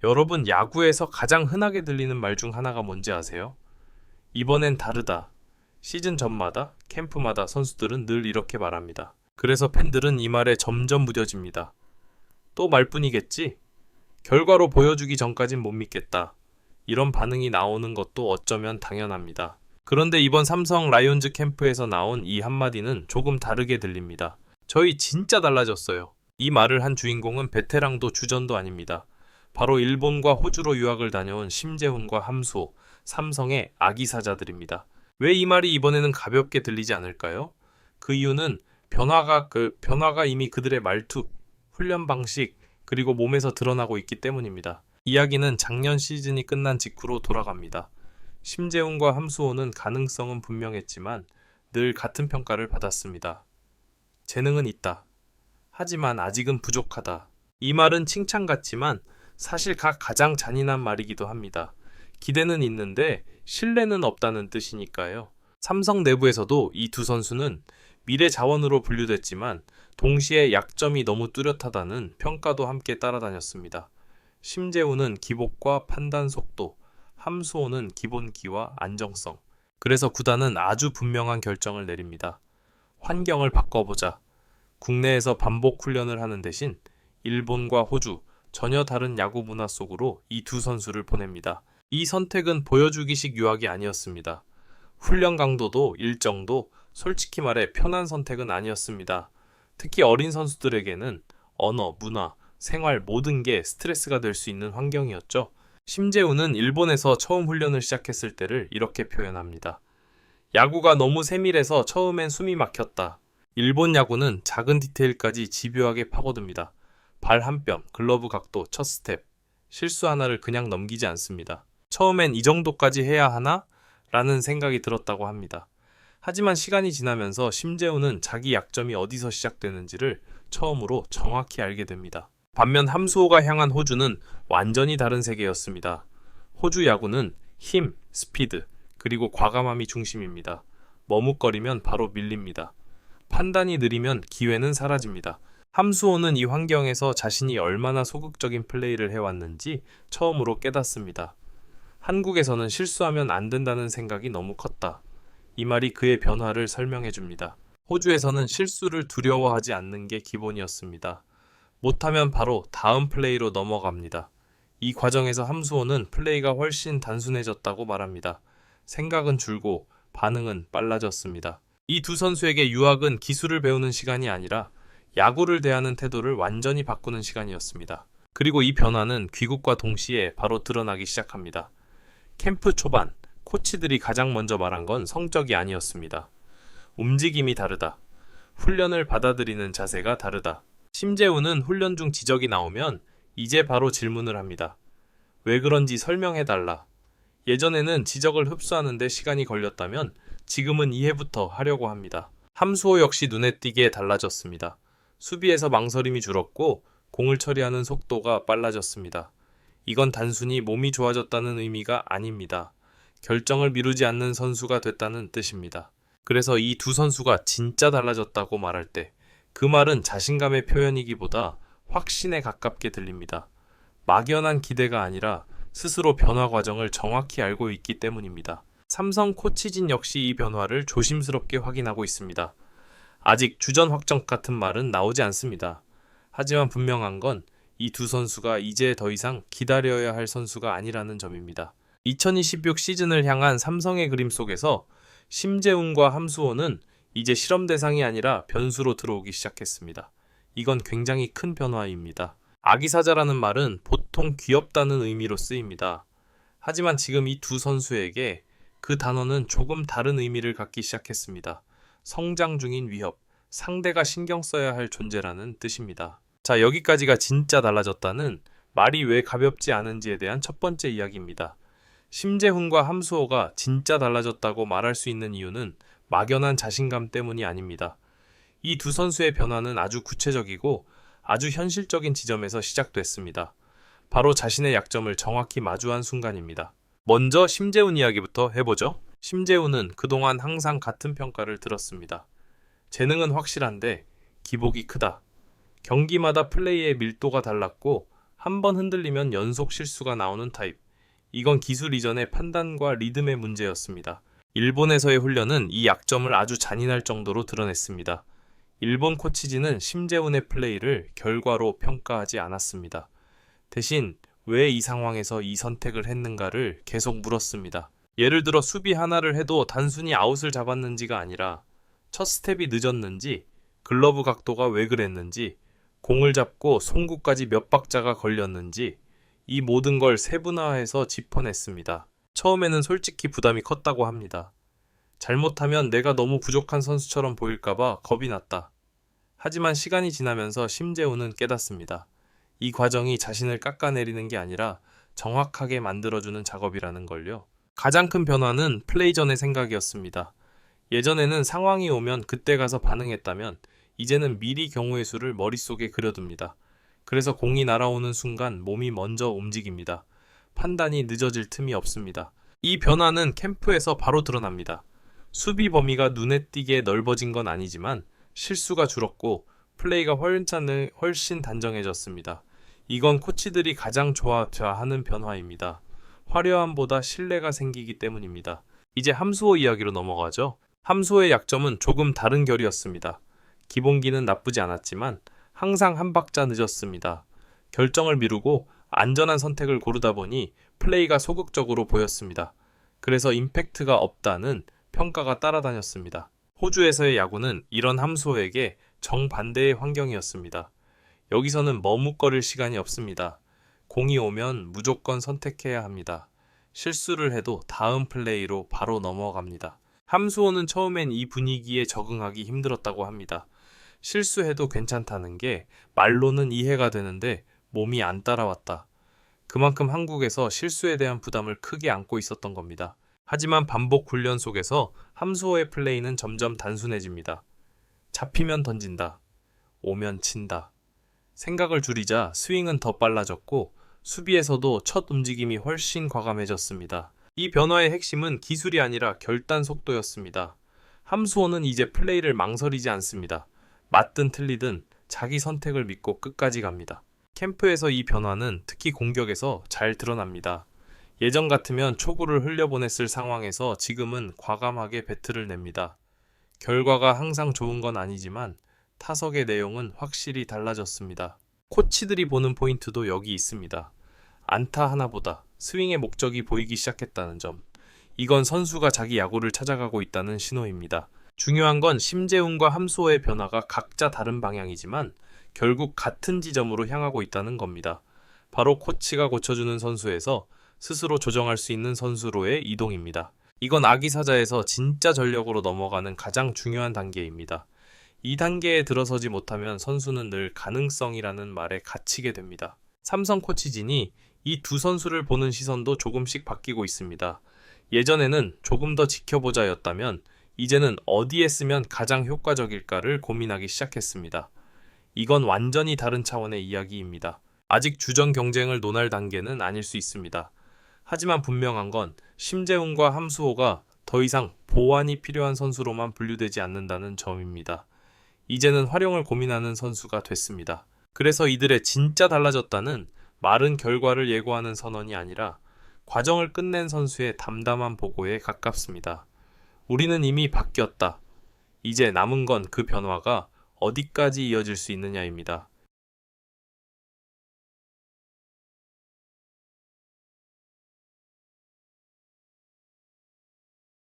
여러분, 야구에서 가장 흔하게 들리는 말 중 하나가 뭔지 아세요? 이번엔 다르다. 시즌 전마다, 캠프마다 선수들은 늘 이렇게 말합니다. 그래서 팬들은 이 말에 점점 무뎌집니다. 또 말뿐이겠지? 결과로 보여주기 전까진 못 믿겠다. 이런 반응이 나오는 것도 어쩌면 당연합니다. 그런데 이번 삼성 라이온즈 캠프에서 나온 이 한마디는 조금 다르게 들립니다. 저희 진짜 달라졌어요. 이 말을 한 주인공은 베테랑도 주전도 아닙니다. 바로 일본과 호주로 유학을 다녀온 심재훈과 함수호, 삼성의 아기 사자들입니다. 왜 이 말이 이번에는 가볍게 들리지 않을까요? 그 이유는 변화가 이미 그들의 말투, 훈련 방식, 그리고 몸에서 드러나고 있기 때문입니다. 이야기는 작년 시즌이 끝난 직후로 돌아갑니다. 심재훈과 함수호는 가능성은 분명했지만 늘 같은 평가를 받았습니다. 재능은 있다. 하지만 아직은 부족하다. 이 말은 칭찬 같지만 사실 가장 잔인한 말이기도 합니다. 기대는 있는데 신뢰는 없다는 뜻이니까요. 삼성 내부에서도 이 두 선수는 미래 자원으로 분류됐지만 동시에 약점이 너무 뚜렷하다는 평가도 함께 따라다녔습니다. 심재훈은 기복과 판단 속도, 함수호는 기본기와 안정성. 그래서 구단은 아주 분명한 결정을 내립니다. 환경을 바꿔보자. 국내에서 반복 훈련을 하는 대신 일본과 호주, 전혀 다른 야구 문화 속으로 이 두 선수를 보냅니다. 이 선택은 보여주기식 유학이 아니었습니다. 훈련 강도도 일정도 솔직히 말해 편한 선택은 아니었습니다. 특히 어린 선수들에게는 언어, 문화, 생활 모든 게 스트레스가 될 수 있는 환경이었죠. 심재훈은 일본에서 처음 훈련을 시작했을 때를 이렇게 표현합니다. 야구가 너무 세밀해서 처음엔 숨이 막혔다. 일본 야구는 작은 디테일까지 집요하게 파고듭니다. 발 한 뼘, 글러브 각도, 첫 스텝, 실수 하나를 그냥 넘기지 않습니다. 처음엔 이 정도까지 해야 하나? 라는 생각이 들었다고 합니다. 하지만 시간이 지나면서 심재훈은 자기 약점이 어디서 시작되는지를 처음으로 정확히 알게 됩니다. 반면 함수호가 향한 호주는 완전히 다른 세계였습니다. 호주 야구는 힘, 스피드, 그리고 과감함이 중심입니다. 머뭇거리면 바로 밀립니다. 판단이 느리면 기회는 사라집니다. 함수호는 이 환경에서 자신이 얼마나 소극적인 플레이를 해왔는지 처음으로 깨닫습니다. 한국에서는 실수하면 안 된다는 생각이 너무 컸다. 이 말이 그의 변화를 설명해줍니다. 호주에서는 실수를 두려워하지 않는 게 기본이었습니다. 못하면 바로 다음 플레이로 넘어갑니다. 이 과정에서 함수호는 플레이가 훨씬 단순해졌다고 말합니다. 생각은 줄고 반응은 빨라졌습니다. 이 두 선수에게 유학은 기술을 배우는 시간이 아니라 야구를 대하는 태도를 완전히 바꾸는 시간이었습니다. 그리고 이 변화는 귀국과 동시에 바로 드러나기 시작합니다. 캠프 초반, 코치들이 가장 먼저 말한 건 성적이 아니었습니다. 움직임이 다르다. 훈련을 받아들이는 자세가 다르다. 심재훈은 훈련 중 지적이 나오면 이제 바로 질문을 합니다. 왜 그런지 설명해달라. 예전에는 지적을 흡수하는데 시간이 걸렸다면 지금은 이해부터 하려고 합니다. 함수호 역시 눈에 띄게 달라졌습니다. 수비에서 망설임이 줄었고 공을 처리하는 속도가 빨라졌습니다. 이건 단순히 몸이 좋아졌다는 의미가 아닙니다. 결정을 미루지 않는 선수가 됐다는 뜻입니다. 그래서 이 두 선수가 진짜 달라졌다고 말할 때 그 말은 자신감의 표현이기보다 확신에 가깝게 들립니다. 막연한 기대가 아니라 스스로 변화 과정을 정확히 알고 있기 때문입니다. 삼성 코치진 역시 이 변화를 조심스럽게 확인하고 있습니다. 아직 주전 확정 같은 말은 나오지 않습니다. 하지만 분명한 건 이 두 선수가 이제 더 이상 기다려야 할 선수가 아니라는 점입니다. 2026 시즌을 향한 삼성의 그림 속에서 심재훈과 함수호는 이제 실험 대상이 아니라 변수로 들어오기 시작했습니다. 이건 굉장히 큰 변화입니다. 아기사자라는 말은 보통 귀엽다는 의미로 쓰입니다. 하지만 지금 이 두 선수에게 그 단어는 조금 다른 의미를 갖기 시작했습니다. 성장 중인 위협, 상대가 신경 써야 할 존재라는 뜻입니다. 자, 여기까지가 진짜 달라졌다는 말이 왜 가볍지 않은지에 대한 첫 번째 이야기입니다. 심재훈과 함수호가 진짜 달라졌다고 말할 수 있는 이유는 막연한 자신감 때문이 아닙니다. 이 두 선수의 변화는 아주 구체적이고 아주 현실적인 지점에서 시작됐습니다. 바로 자신의 약점을 정확히 마주한 순간입니다. 먼저 심재훈 이야기부터 해보죠. 심재훈은 그동안 항상 같은 평가를 들었습니다. 재능은 확실한데 기복이 크다. 경기마다 플레이의 밀도가 달랐고 한 번 흔들리면 연속 실수가 나오는 타입. 이건 기술 이전의 판단과 리듬의 문제였습니다. 일본에서의 훈련은 이 약점을 아주 잔인할 정도로 드러냈습니다. 일본 코치진은 심재훈의 플레이를 결과로 평가하지 않았습니다. 대신 왜 이 상황에서 이 선택을 했는가를 계속 물었습니다. 예를 들어 수비 하나를 해도 단순히 아웃을 잡았는지가 아니라 첫 스텝이 늦었는지, 글러브 각도가 왜 그랬는지, 공을 잡고 송구까지 몇 박자가 걸렸는지 이 모든 걸 세분화해서 짚어냈습니다. 처음에는 솔직히 부담이 컸다고 합니다. 잘못하면 내가 너무 부족한 선수처럼 보일까봐 겁이 났다. 하지만 시간이 지나면서 심재훈은 깨닫습니다. 이 과정이 자신을 깎아내리는 게 아니라 정확하게 만들어주는 작업이라는 걸요. 가장 큰 변화는 플레이 전의 생각이었습니다. 예전에는 상황이 오면 그때 가서 반응했다면 이제는 미리 경우의 수를 머릿속에 그려둡니다. 그래서 공이 날아오는 순간 몸이 먼저 움직입니다. 판단이 늦어질 틈이 없습니다. 이 변화는 캠프에서 바로 드러납니다. 수비 범위가 눈에 띄게 넓어진 건 아니지만 실수가 줄었고 플레이가 훨씬 단정해졌습니다. 이건 코치들이 가장 좋아하는 변화입니다. 화려함보다 신뢰가 생기기 때문입니다. 이제 함수호 이야기로 넘어가죠. 함수호의 약점은 조금 다른 결이었습니다. 기본기는 나쁘지 않았지만 항상 한 박자 늦었습니다. 결정을 미루고 안전한 선택을 고르다 보니 플레이가 소극적으로 보였습니다. 그래서 임팩트가 없다는 평가가 따라다녔습니다. 호주에서의 야구는 이런 함수호에게 정반대의 환경이었습니다. 여기서는 머뭇거릴 시간이 없습니다. 공이 오면 무조건 선택해야 합니다. 실수를 해도 다음 플레이로 바로 넘어갑니다. 함수호는 처음엔 이 분위기에 적응하기 힘들었다고 합니다. 실수해도 괜찮다는 게 말로는 이해가 되는데 몸이 안 따라왔다. 그만큼 한국에서 실수에 대한 부담을 크게 안고 있었던 겁니다. 하지만 반복 훈련 속에서 함수호의 플레이는 점점 단순해집니다. 잡히면 던진다. 오면 친다. 생각을 줄이자 스윙은 더 빨라졌고 수비에서도 첫 움직임이 훨씬 과감해졌습니다. 이 변화의 핵심은 기술이 아니라 결단 속도였습니다. 함수호는 이제 플레이를 망설이지 않습니다. 맞든 틀리든 자기 선택을 믿고 끝까지 갑니다. 캠프에서 이 변화는 특히 공격에서 잘 드러납니다. 예전 같으면 초구를 흘려보냈을 상황에서 지금은 과감하게 배트를 냅니다. 결과가 항상 좋은 건 아니지만 타석의 내용은 확실히 달라졌습니다. 코치들이 보는 포인트도 여기 있습니다. 안타 하나보다 스윙의 목적이 보이기 시작했다는 점. 이건 선수가 자기 야구를 찾아가고 있다는 신호입니다. 중요한 건 심재훈과 함수호의 변화가 각자 다른 방향이지만 결국 같은 지점으로 향하고 있다는 겁니다. 바로 코치가 고쳐주는 선수에서 스스로 조정할 수 있는 선수로의 이동입니다. 이건 아기사자에서 진짜 전력으로 넘어가는 가장 중요한 단계입니다. 이 단계에 들어서지 못하면 선수는 늘 가능성이라는 말에 갇히게 됩니다. 삼성 코치진이 이 두 선수를 보는 시선도 조금씩 바뀌고 있습니다. 예전에는 조금 더 지켜보자였다면 이제는 어디에 쓰면 가장 효과적일까를 고민하기 시작했습니다. 이건 완전히 다른 차원의 이야기입니다. 아직 주전 경쟁을 논할 단계는 아닐 수 있습니다. 하지만 분명한 건 심재훈과 함수호가 더 이상 보완이 필요한 선수로만 분류되지 않는다는 점입니다. 이제는 활용을 고민하는 선수가 됐습니다. 그래서 이들의 진짜 달라졌다는 말은 결과를 예고하는 선언이 아니라 과정을 끝낸 선수의 담담한 보고에 가깝습니다. 우리는 이미 바뀌었다. 이제 남은 건 그 변화가 어디까지 이어질 수 있느냐입니다.